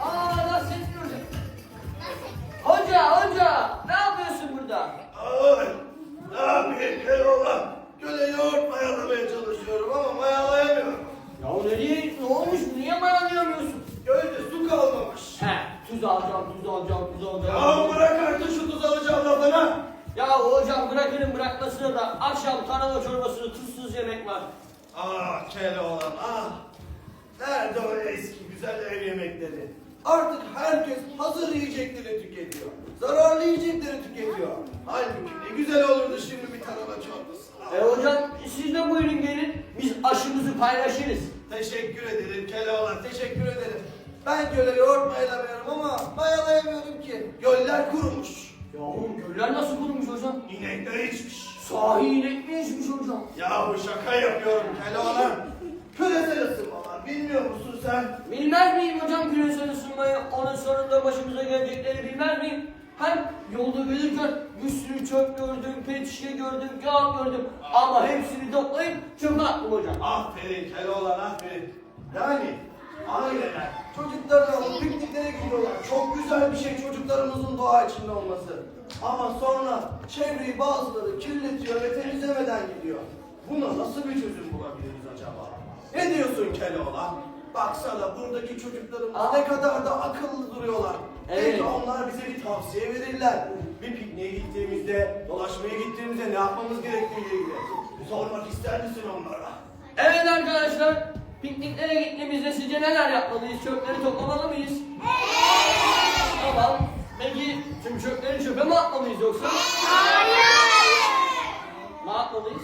Aa Nasrettin Hoca. Hoca, ne yapıyorsun burada? tuz alacağım, tuz alacağım, tuz alacağım. Ya bırak artık şu tuz alacağım lafını. Ya hocam bırakırım bırakmasına da akşam tarhana çorbasını tuzsuz yemek var. Ah Keloğlan ah. Nerede o eski güzel ev yemekleri? Artık herkes hazır yiyecekleri tüketiyor. Zararlı yiyecekleri tüketiyor. Halbuki ne güzel olurdu şimdi bir tarhana çorbası. Hocam siz de buyurun gelin. Biz aşımızı paylaşırız. Teşekkür ederim Keloğlan, teşekkür ederim. Ben göle yoğurt mayalamıyorum ama mayalayamıyorum ki. Göller kurumuş. Yahu göller nasıl kurumuş hocam? İnekler içmiş. Sahi inek mi içmiş hocam? Yahu şaka yapıyorum Keloğlan. Küresel ısınmalar bilmiyor musun sen? Bilmez miyim hocam küresel ısınmayı? Onun sonunda başımıza gelecekleri bilmez miyim? Hem yolda gelirken bir sürü çöp gördüm, pet şişe gördüm, kağıt gördüm. Ama hepsini toplayıp çöpe attım hocam. Aferin Keloğlan aferin. Yani aileler çocuklarını alıp pikniklere gidiyorlar. Çok güzel bir şey çocuklarımızın doğa içinde olması. Ama sonra çevreyi bazıları kirletiyor ve temizlemeden gidiyor. Buna nasıl bir çözüm bulabiliriz acaba? Ne diyorsun Keloğlan? Baksana buradaki çocuklarımız ne kadar da akıllı duruyorlar. Evet. Belki onlar bize bir tavsiye verirler. Bir pikniğe gittiğimizde, dolaşmaya gittiğimizde ne yapmamız gerektiğiyle ilgili. Sormak ister misin onlara? Evet arkadaşlar, pikniklere gittiğimizde sizce neler yapmalıyız? Çöpleri toplamalı mıyız? Evet. Tamam. Peki tüm çöpleri çöpe mi atmalıyız yoksa? Hayır. Ne yapmalıyız?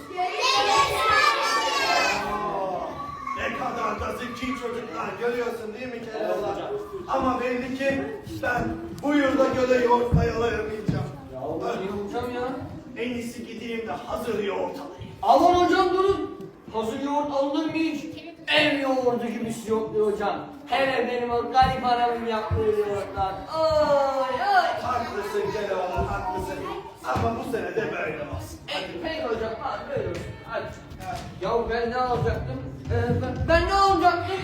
Ne kadar da zeki çocuklar görüyorsun değil mi Keloğlan? Evet hocam. Ama belli ki ben bu yılda göle yoğurt mayalayamayacağım. Ya ne hocam ya? En iyisi gideyim de hazır yoğurt alayım. Aman hocam durun. Hazır yoğurt alınır mı hiç? Ev yoğurdu gibisi yoktu hocam. Hele benim o garip anamın yaptığı yoğurtlar. Ay ay. Haklısın Keloğlan haklısın. Ama bu sene de böyle olsun. Peki hocam, hadi böyle olsun. Hadi. Ya ben ne alacaktım? Ben ne alacaktım?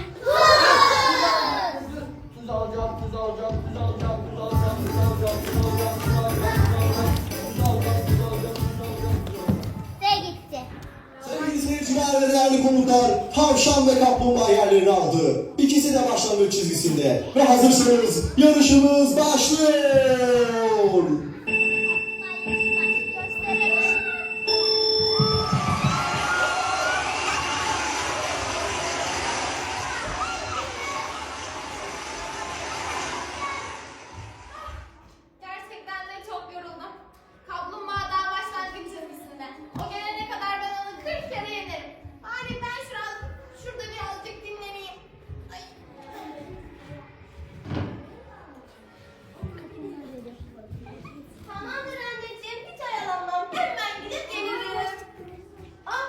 Tuz alacağım, tuz alacağım, tuz alacağım, tuz alacağım, tuz alacağım, tuz alacağım, tuz alacağım, tuz alacağım, tuz alacağım, tuz alacağım, tuz alacağım. Ve gitti. Sevgili seyirciler ve değerli konuklar, tavşan ve kaplumbağa yerlerini aldı. İkisi de başlangıç çizgisinde. Ve hazırsanız yarışımız başlıyor. Gösterelim. Gerçekten de çok yoruldum. Kaplumbağa daha başlangıç çizgisinde. O gelene kadar ben onu 40 kere yenerim. Bari ben şurada birazcık dinleneyim. Ay. Tamamdır anneciğim, hiç oyalanmam. Hemen gidip gelirim. Ah,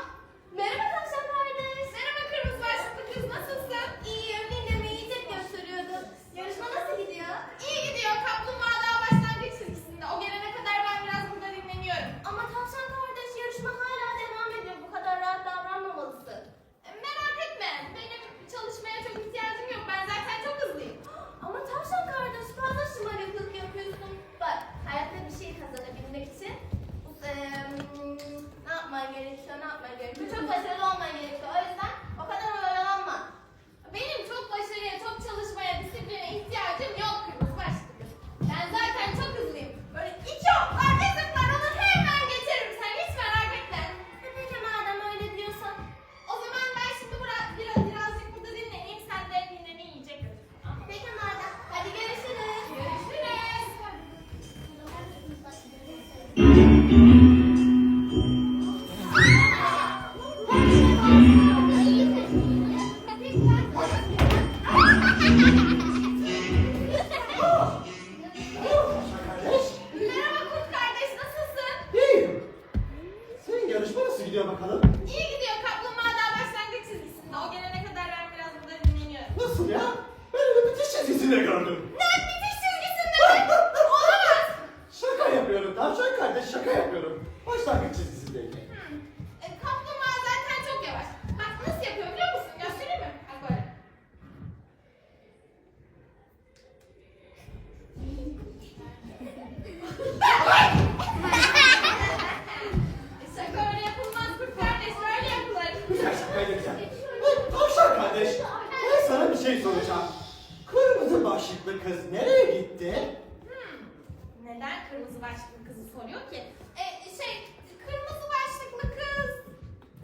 merhaba tavşan kardeş. Merhaba kırmızı başlıklı kız, nasılsın? İyiyim, midemi yiyecek gösteriyordun. Yarışma nasıl gidiyor? İyi gidiyor, kaplumbağa daha başlangıç çizgisinde. O gelene kadar ben biraz burada dinleniyorum. Ama tavşan kardeş, yarışma hala devam ediyor. Bu kadar rahat davranmamalısın. Merak etme, benim çalışmaya çok ihtiyacım yok. Ben zaten çok hızlıyım. Ama tavşan kardeş, fazla şımarıklık yapıyorsun. Bak, hayatta bir şey kazanabilmek için ne yapman gerekiyor, ne yapman gerekiyor? Çok başarılı olman gerekiyor. O yüzden o kadar oyalanma. Benim çok başarıya, çok çalışmaya, disipline ihtiyacım yok kırmızı başlıklı kız. Ben zaten çok hızlıyım. Böyle iki oklar, bir tıklar onu hemen geçerim. Sen hiç merak etme. Peki madem öyle diyorsan. O zaman ben şimdi birazcık burada dinleneyim. Sen de dinleni yiyecek. Peki madem. Hadi görüşürüz. Görüşürüz. Merhaba kurt kardeş, nasılsın? İyiyim. Senin yarışma nasıl gidiyor bakalım? İyi gidiyor, kaplumbağa daha başlangıç çizgisinde. O gelene kadar ben biraz burada dinleniyorum. Nasıl ya? Ben onu bitiş çizgisinde gördüm. Ne? Bitiş çizgisinde mi? Olamaz. Şaka yapıyorum tavşan kardeş şaka yapıyorum. başlıklı kız nereye gitti? Neden kırmızı başlıklı kızı soruyor ki? Kırmızı başlıklı kız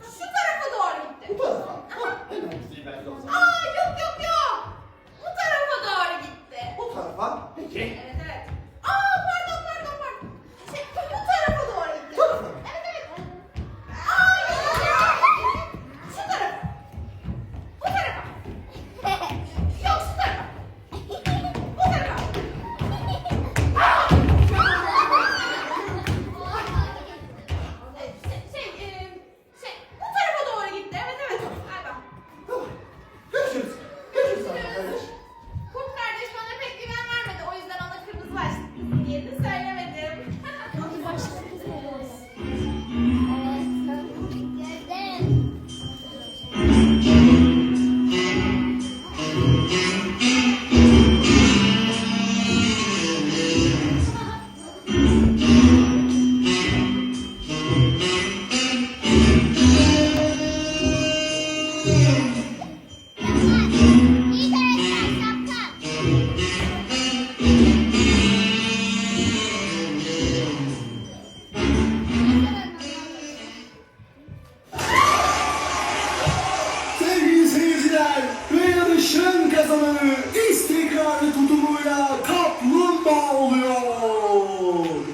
şu tarafa doğru gitti. Bu tarafa. Ha, hemen gideyim ben de o zaman. Aa yok. Bu tarafa doğru gitti. Bu tarafa. Peki. Evet. Aa pardon. Bu tarafa doğru gitti. Bu tarafa. Evet. Aa yok. Şu tarafa. Bu tarafa. Yok şu tarafa. Bu tarafa. Bu tarafa doğru gitti. Evet. Galiba. Tamam. Görüşürüz. Görüşürüz arkadaş. Kurt kardeş bana pek güven vermedi. O yüzden ona kırmızı başlıklı kızın yerini söylemedim. Sevgili seyirciler ve yarışın kazananı istikrarlı tutumuyla kaplumbağa oluyor. Olamaz.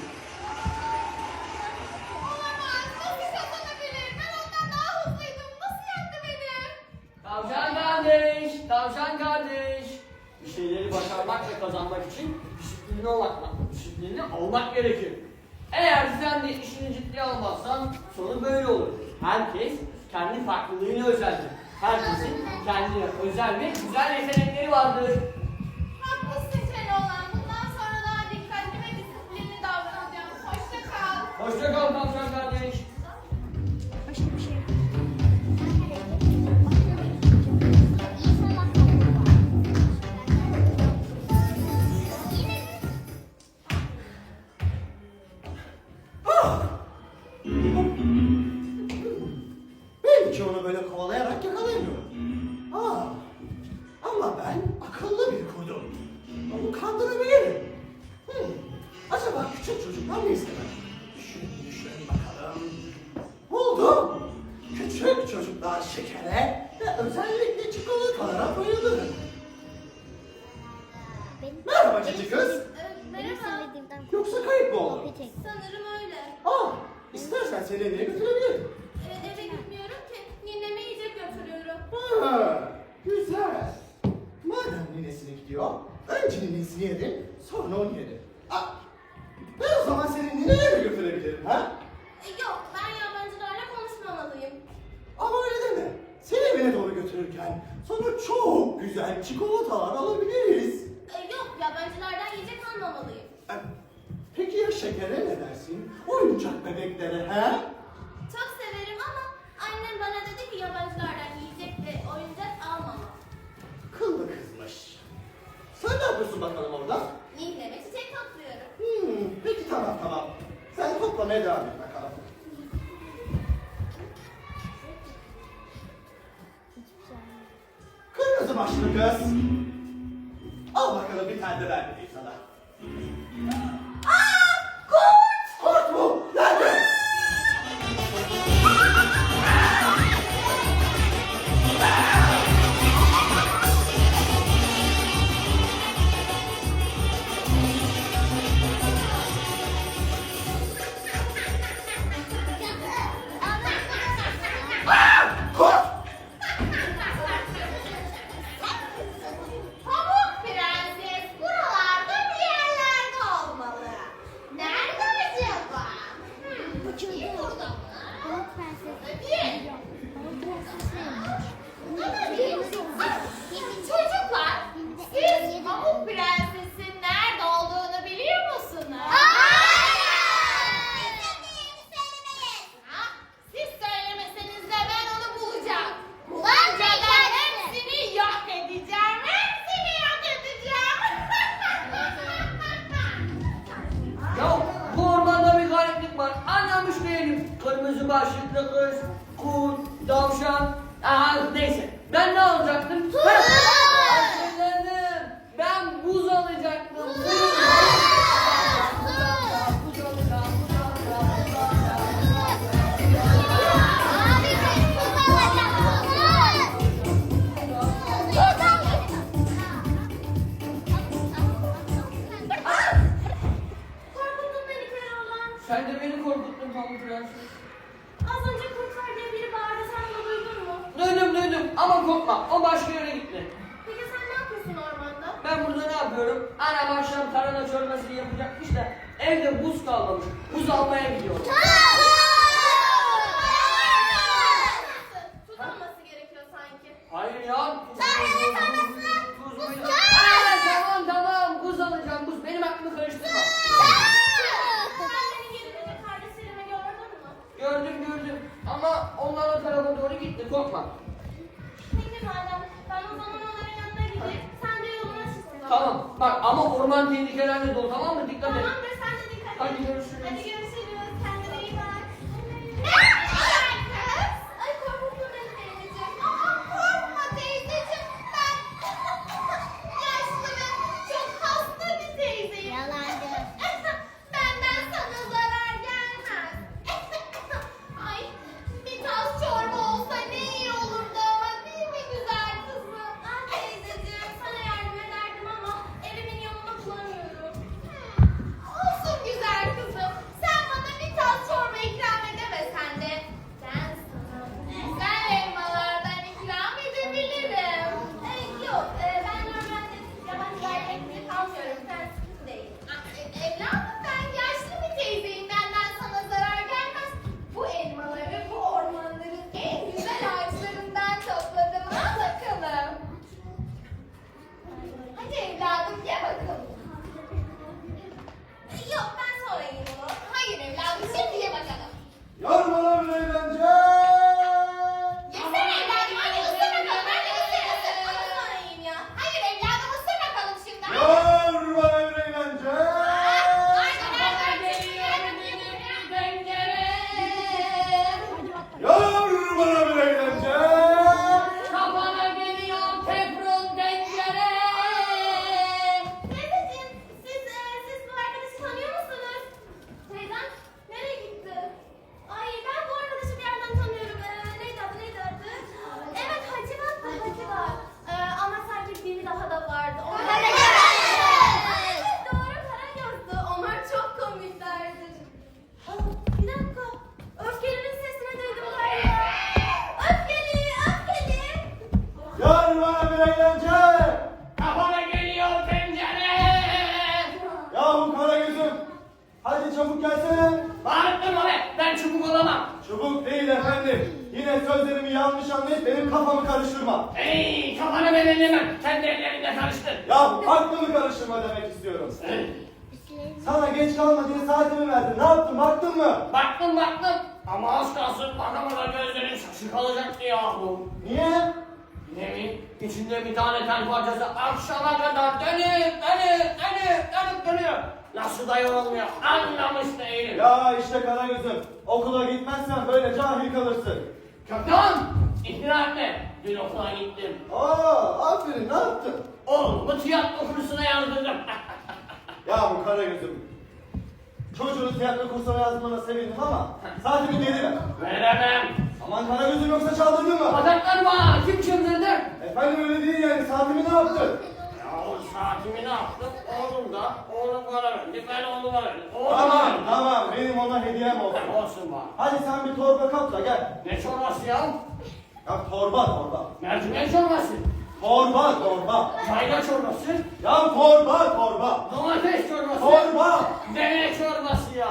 Nasıl kazanabilir? Ben ondan daha hızlıydım. Nasıl yendi beni? Tavşan kardeş. Bir şeyleri başarmak ve kazanmak için disiplinli olmak gerekir. Eğer sen de işini ciddiye almazsan sonu böyle olur. Herkes kendi farklılığıyla özeldir. Herkesin kendine özel ve güzel yetenekleri vardır. Haklısın Keloğlan. Bundan sonra daha dikkatli ve disiplinli davranacağım. Hoşça kal. Hoşça kal tavşan kardeş. Belki onu böyle kovalayarak yakalayamıyorum. Ama ben akıllı bir kurdum. Onu kandırabilirim. Acaba küçük çocuklar ne istemez? Düşün bakalım. Buldum. Küçük çocuklar şekere ve özellikle çikolatalara bayılır. Merhaba cici kız. Merhaba. Yoksa kayıp mı oldun? Sanırım öyle. İstersen seni evine götürebilirim. Eve gitmiyorum ki. Nineme yiyecek götürüyorum. Güzel. Madem ninesine gidiyor, önce ninesini yedim, sonra onu yedim. Ben o zaman seni nineye mi götürebilirim ha? Yok, ben yabancılarla konuşmamalıyım. Ama öyle deme. Seni evine doğru götürürken sana çok güzel çikolatalar alabiliriz. Yok, yabancılardan yiyecek almamalıyım. Peki ya şekere ne dersin? Oyuncak bebeklere ha? Çok severim ama annem bana dedi ki yabancılardan yiyecek ve oyuncak almamam. Kıllı kızmış. Sen ne yapıyorsun bakalım orada? Nineme çiçek topluyorum. Peki tamam. Sen toplamaya devam et bakalım. Kırmızı başlı kız. Al bakalım bir tane de ben vereyim sana. Kurt! Kurt mu? Nerede? Kurt! Pamuk Prenses buralarda bir yerlerde olmalı. Nerede acaba? Kim burada mı? Çocuklar, siz Pamuk Prenses'in nerede olduğunu biliyor musunuz? Siz söylemeseniz de ben onu bulacağım. Bulunca da hepsini yok edeceğim. Hepsini yok edeceğim. Ya bu ormanda bir gariplik var. Anlamış değilim. Kırmızı başlıklı kız, kurt, tavşan. Neyse. Ben ne alacaktım? Hatırladım. Ben buz alacağım. Sen de beni korkuttun Pamuk Prenses. Az önce kurtar diye biri bağırdı, sen de duydun mu? Duydum ama korkma, o başka yere gitti. Peki sen ne yapıyorsun ormanda? Ben burada ne yapıyorum? Anam akşam tarhana çorbası yapacakmış da evde buz kalmamış. Buz almaya gidiyorum. Tuz olması gerekiyor sanki. Hayır ya. Buz Tamam buz alacağım buz. Benim aklımı karıştırma. Sen beni gelince kardeşlerimi gördün mü? Gördüm ama onlar o tarafa doğru gitti korkma. Peki madem, ben o zaman onların yanına gideyim, sen de yoluna çıksın. Tamam bak ama orman tehlikelerle dolu tamam mı? Dikkat et. Tamamdır, sen de dikkat et. Hadi görüşürüz. Hadi görüşürüz, kendine iyi bak. Ay korkutma beni teyzeciğim. Korkma teyzeciğim, ben yaşlı ve çok hasta bir teyzeyim. Yalancı. Benden sana zarar gelmez. Ay bir tas çorba olsa ne iyi olurdu ama değil mi güzel kızım? Ah teyzeciğim, sana yardım ederdim ama evimin yolunu bulamıyorum. Olsun güzel kızım. Sen bana bir tas çorba ikram edemesen de ben sana güzel elmalardan ikram edebilirim. Yok, ben normalde yabancı gayretleri kalmıyorum. Sen sıkıntı değil. Evladım ben yaşlı bir teyzeyim. Benden sana zarar gelmez. Bu elmaları bu ormanların en güzel ağaçlarından topladım. Al bakalım. Hadi evladım ye bakalım. Yok ben sonra yiyeyim onu. Hayır evladım şimdi ye bakalım. Yar bana bir eğlence. Yesene evladım hadi ısır bakalım. Hadi ısır. Onu sonra yiyeyim ya. Hayır evladım ısır bakalım şimdi. Hadi. Yar bana bir eğlence. Yar bana bir eğlence. Kafana geliyor teflon tencere. Teyzeciğim, siz bu arkadaşı tanıyor musunuz? Teyzem, nereye gitti? Ay ben bu arkadaşı bir yerden tanıyorum. Neydi adı? Evet, Hacivat. Ama sanki biri daha da vardı. Karagöz. Evet, doğru Karagöz'dü. Onlar çok komiklerdi. Bir dakika. Öfkelinin sesini duydum galiba. Öfkeli. Yar bana bir eğlence. Kafana geliyor tencere. Yahu Karagöz'üm. Hadi çabuk gelsene. Bağırtma be ben çubuk olamam. Çabuk değil efendim. Yine sözlerimi yanlış anlayıp benim kafamı karıştırma. Ey kafanı ben ellemem. Kendi ellerinde karıştır. Yahu aklımı karıştırma demek istiyorum. Sana geç kalma diye saatimi verdim. Ne yaptın baktın mı? Baktım ama az kalsın bakamadan gözlerim şaşı kalacaktı yahu. Niye? Ne mi? İçinde bir tane tel parçası akşama kadar dönüyor. Nasıl da yorulmuyor anlamış değilim. Ya işte Karagöz'üm. Okula gitmezsen böyle cahil kalırsın. Kökten itiraf etme. Dün okula gittim. Aferin ne yaptın? Oğlumu tiyatro kursuna yazdırdım. Ya bu Karagöz'üm. Çocuğunu tiyatro kursuna yazmana sevindim ama saatimi geri ver. Veremem. Aman Karagöz'üm yoksa çaldırdın mı? Bacaklarıma kim çıldırdı? Efendim öyle değil yani saatimi ne yaptın? Yahu saatimi ne yaptım? Oğlum bana verdi, ben oğluma verdim. Tamam benim ona hediyem olsun. Olsun bana. Hadi sen bir torba kap da gel. Ne çorbası ya? Ya torba. Mercimek çorbası. Torba. Çayla çorbası. Ya torba. Domates çorbası. Torba. Deve çorbası ya.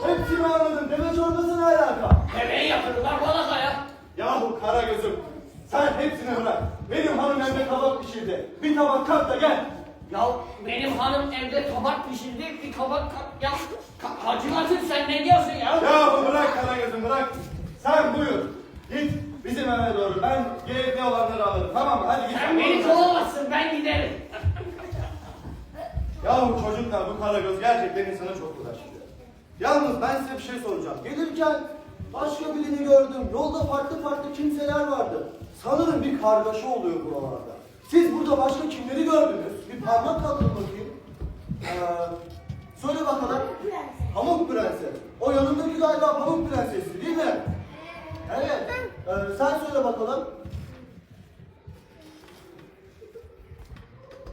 Hepsini anladım. Deve çorbası ne alaka? Deveyi yatırırlar balataya. Yahu Karagöz'üm. Sen hepsini bırak. Benim hanım evde kabak pişirdi. Bir tabak kap da gel. Ya benim hanım evde tabak pişirdi, bir kabak ya. Hacivat'ım sen ne diyorsun ya? Yahu bırak Karagöz'üm bırak. Sen buyur. Git bizim eve doğru. Ben gerekli olanları alırım. Tamam mı? Hadi git. Sen beni kovamazsın, ben giderim. Yahu çocuklar bu Karagöz gerçekten insana çok uğraştırıyor. Yalnız ben size bir şey soracağım. Gelirken başka birini gördüm. Yolda farklı kimseler vardı. Sanırım bir kargaşa oluyor buralarda. Siz burada başka kimleri gördünüz? Bir parmak kaldırın bakayım. Söyle bakalım. Pamuk Prenses. O yanındaki galiba Pamuk Prenses'i değil mi? Evet. Sen söyle bakalım.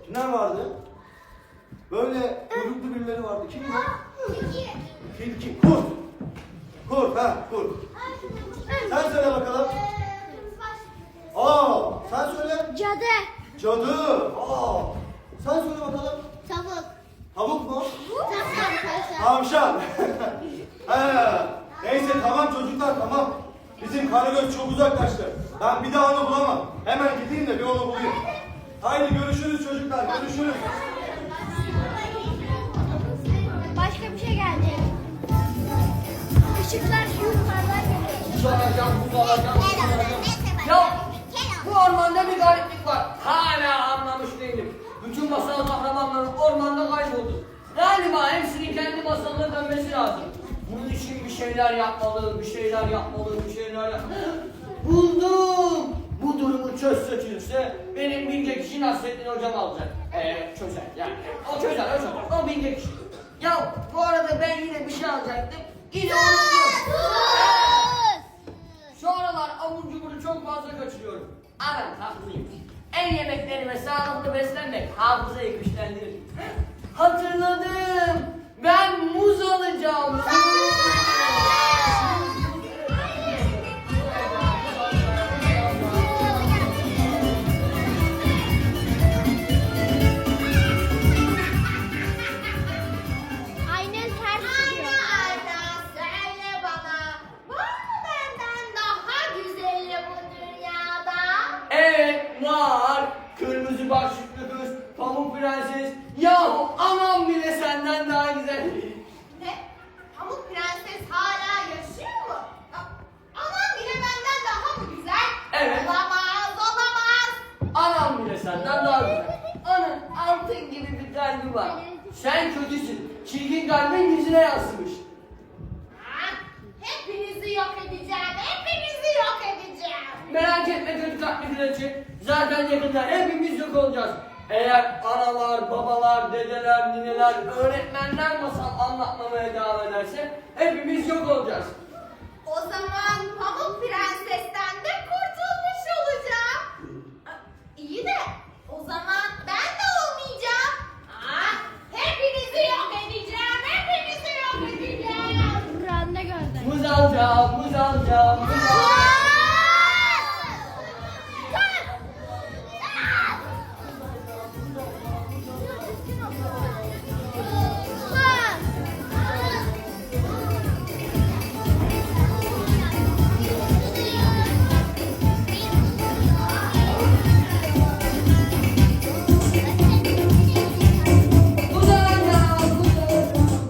Kimler vardı? Böyle kuyruklu birileri vardı. Kim var? tilki, kurt. Kurt, ha, kurt. Sen söyle bakalım. Aa, sen söyle. Cadı. Cadı. Aa, sen söyle bakalım. Tavuk. Tavuk mu? Tavşan. Tavşan. He. Neyse tamam çocuklar tamam. Bizim Karagöz çok uzaklaştı. Ben bir daha onu bulamam. Hemen gideyim de bir onu bulayım. Haydi görüşürüz çocuklar, görüşürüz. Başka bir şey geldi. Işıklar yukarıdan geliyor. Uzanacağım, uzanacağım, uzanacağım. Ya bu ormanda bir gariplik var. Hala anlamış değilim. Bütün masal kahramanları ormanda kayboldu. Galiba hepsinin kendi masalına dönmesi lazım. Bunun için bir şeyler yapmalı, bir şeyler yapmalı, bir şeyler yapmalı. Buldum. Bu durumu çözse benim bilge kişi Nasrettin hocam alacak. Çözer yani. O çözer. O bilge kişi. Ya bu arada ben yine bir şey alacaktım. Yine unuttum. Şu aralar abur cuburu çok fazla kaçırıyorum. Anam haklıyım. En yemekleri ve sağlıklı beslenmek hafızayı güçlendirir. Hatırladım. Ben muz alacağım. Aynen ters gidiyor. Ayna söyle bana. Var mı benden daha güzeli bu dünyada? Evet var. Kırmızı başlıklı kız, pamuk prenses. Yahu anam bile senden daha güzel. Ne? Pamuk Prenses hala yaşıyor mu? Aman bile benden daha mı güzel? Evet. Olamaz. Anam bile senden daha güzel. Anam altın gibi bir kalbi var. Sen kötüsün. Çirkin kalbin yüzüne yansımış. Ha? Hepinizi yok edeceğim. Merak etme kötü kalpli kraliçe. Zaten yakında hepimiz yok olacağız. Eğer analar, babalar, dedeler, nineler, öğretmenler masal anlatmamaya devam ederse hepimiz yok olacağız. O zaman Pamuk Prenses'ten de kurtulmuş olacağım. İyi de o zaman ben de olmayacağım. Hepinizi yok edeceğim. Kur'an'da gördüm. Muz alacağım, muz alacağım, muz alacağım. Muz alacağım, muz alacağım.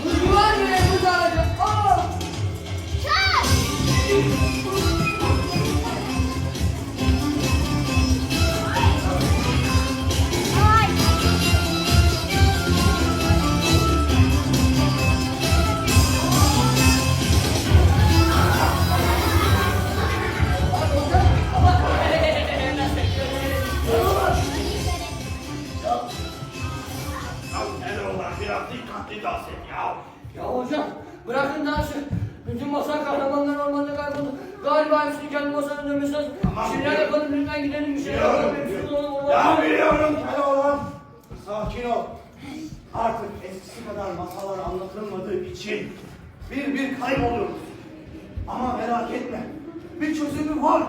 Muz var mı? Muz alacağım. Aa! Keloğlan biraz dikkatli dans et ya. Ya hocam bırakın dansı. Bütün masal kahramanları ormanda kayboldu. Galiba hepsinin kendi masalına dönmesi lazım. Tamam, Bir şeyler biliyorum. yapalım lütfen gidelim bir şeyler Biliyorum, yapalım. Hepsini biliyorum. ormanda- Ya biliyorum. Keloğlan, sakin ol. Artık eskisi kadar masallar anlatılmadığı için bir kayboluyoruz. Ama merak etme, bir çözümü var.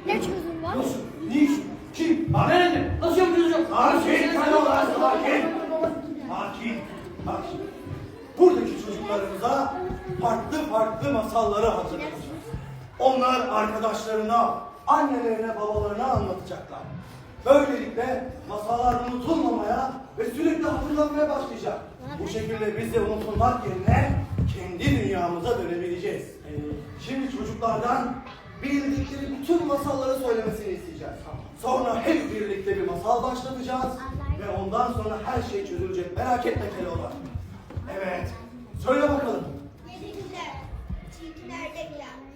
Ne çözüm var? Nasıl? Niçin? Kim? Nerede? Nasıl yapacağız hocam? Sakin Keloğlan, sakin. Sakin. Bak şimdi, buradaki çocuklarımıza farklı masalları hazırlayacağız. Onlar arkadaşlarına, annelerine, babalarına anlatacaklar. Böylelikle masallar unutulmamaya ve sürekli hatırlanmaya başlayacak. Bu şekilde biz de unutulmak yerine kendi dünyamıza dönebileceğiz. Şimdi çocuklardan bildikleri bütün masalları söylemesini isteyeceğiz. Sonra hep birlikte bir masal başlatacağız ve ondan sonra her şey çözülecek. Merak etme Keloğlan. Evet. Söyle bakalım.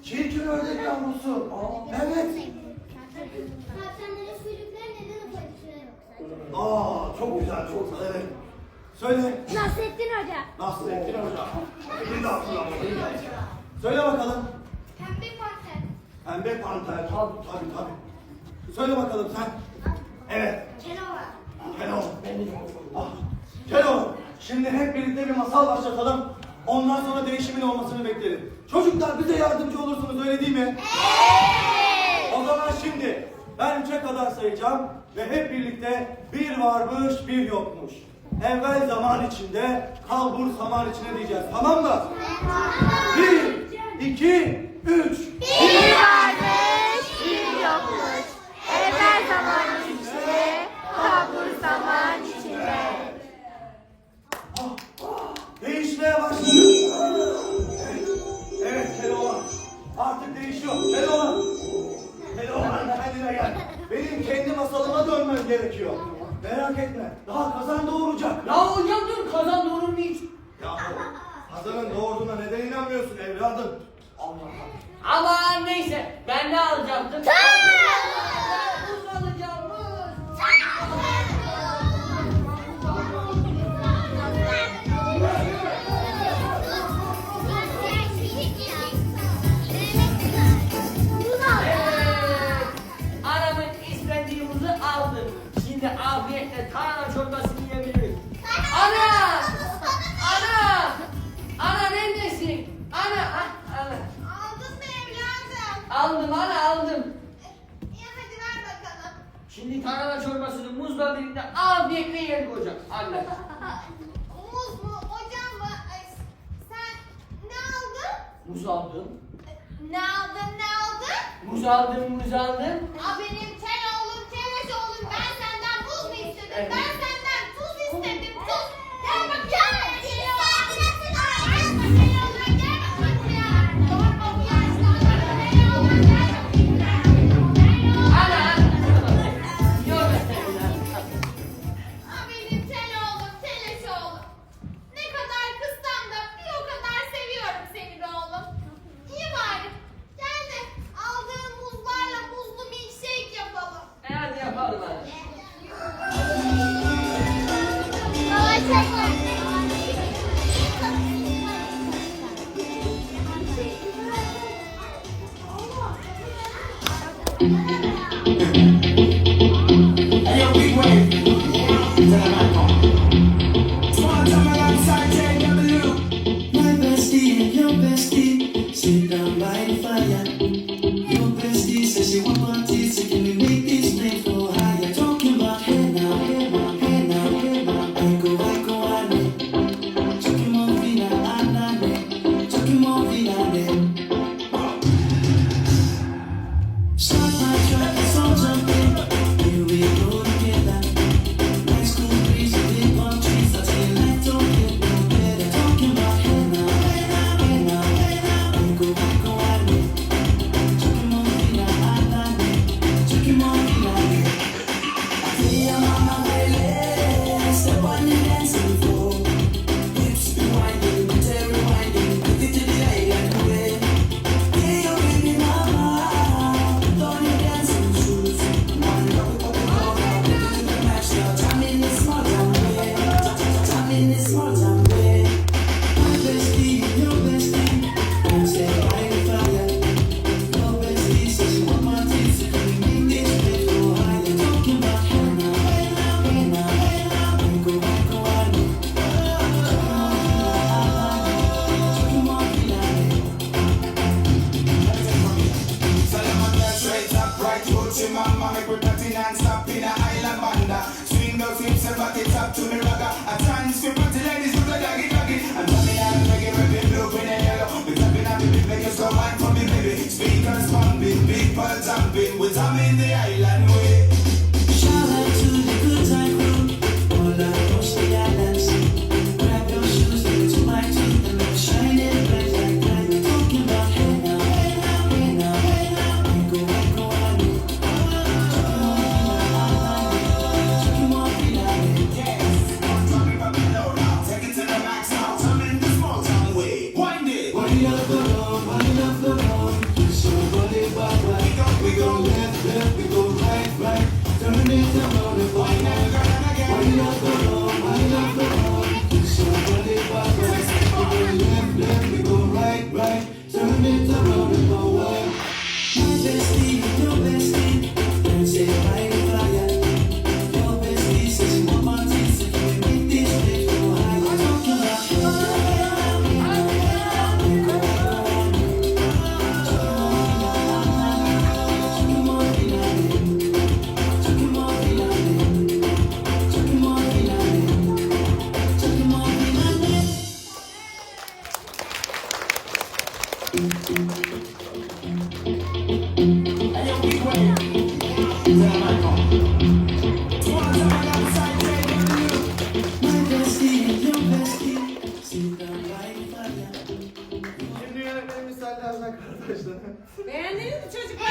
Çirkin ördek yavrusu. Evet. Kaptanların kuyrukları neden ufak içine yok? Çok güzel, çok güzel. Evet. Söyle. Nasrettin Hoca. Nasrettin Hoca. Bir de hatırlamalıyım. Söyle bakalım. Pembe panter. Pembe panter. Tabii. Söyle bakalım sen. Evet. Keloğlan. Keloğlan. Şimdi hep birlikte bir masal başlatalım. Ondan sonra değişimin olmasını beklerim. Çocuklar bize yardımcı olursunuz, öyle değil mi? Evet. O zaman şimdi ben 3'e kadar sayacağım ve hep birlikte bir varmış bir yokmuş. Evvel zaman içinde, kalbur zaman içine diyeceğiz. Tamam mı? 1, 2, 3. Bir varmış, bir yokmuş. Evvel zaman içinde, kalbur zaman içinde. Değişmeye başladı. Evet Keloğlan. Artık değişiyor. Keloğlan kendine gel. Benim kendi masalıma dönmem gerekiyor. Merak etme. Daha kazan doğuracak. Ya hocam dur, kazan doğru mu hiç? Ya kazanın doğurduğuna neden inanmıyorsun evladım? Aman neyse, ben ne alacaktım? Muz alacağım, muz. Evet, anamın istediği muzu aldım. Şimdi afiyetle tarhana çorbasını yiyebiliriz. Ana! Ana neredesin? Ana. Aldın mı evladım? Aldım ana, aldım. Ya hadi ver bakalım. Şimdi tarhana çorbasını muzla birlikte afiyetle yedik hocam. Anne. Muz mu? Hocam mı? Ay, sen ne aldın? Muz aldım. Ne aldın? Muz aldım. Benim kel oğlum, kereş oğlum. Ben senden buz mu istedim? Evet. Ben senden tuz istedim. Tuz. Gel bak gel. Gel bak ya. Sorma bu yaşlarda. Gel oğlum gel. Ana. Yok mesela. Benim kel oğlum, keleş oğlum. Ne kadar kıssam da bir o kadar seviyorum seni be oğlum. İyi bari. Gel de aldığın muzlarla buzlu milkshake yapalım. Hadi yapalım hadi. Hey, yo, big wave. Tell them I come. Small time alongside JW. My bestie and your bestie sit down by the fire. Your bestie says she want parties, so can we make this place go higher? Talking about hey now, hey now, hey now, hey now. I go, I know. Talking more vina, I know. Talking more vina, start my truck, it's all jumping. Here we go together. Nice cool breeze, big palm trees. I tell you, life don't get no better. Talking about hey now, hey now, hey now, hey now. I go, I know. Talking more vina, I know. Talking more vina, I tell you, mama, baby, step on the dancing floor. Hips be winding, booty rewinding, put it to the island way. Hey, yo, baby mama, put on your dancing shoes. One love, put it to the match now. Jam in the small town way, jam in the small town way. My bestie, your bestie, don't stay by the fire. Your bestie says she want my teeth, so can we make this place go higher? Talking about hey now, hey now, hey now, hey now. I go, I know. Talking more vina, Salamanca straight up, right Gucci mama. Make we party non-stop in a island banda. Swing those hips and back it up to the ragga. A dance for pretty ladies look like a giggy. And Johnny and reggae rapping blue, green and yellow. We clapping at the big make us go wine for me baby. Speakers pumping, people jumping. We jamming the island way. shout out to the good time crew all across the islands. Grab your shoes, take to my teeth, and let's shine it bright like diamond. Talking about hey now, hey now, hey now, hey now. I go, I know. arkadaşlar. Beğendiniz mi çocuklar?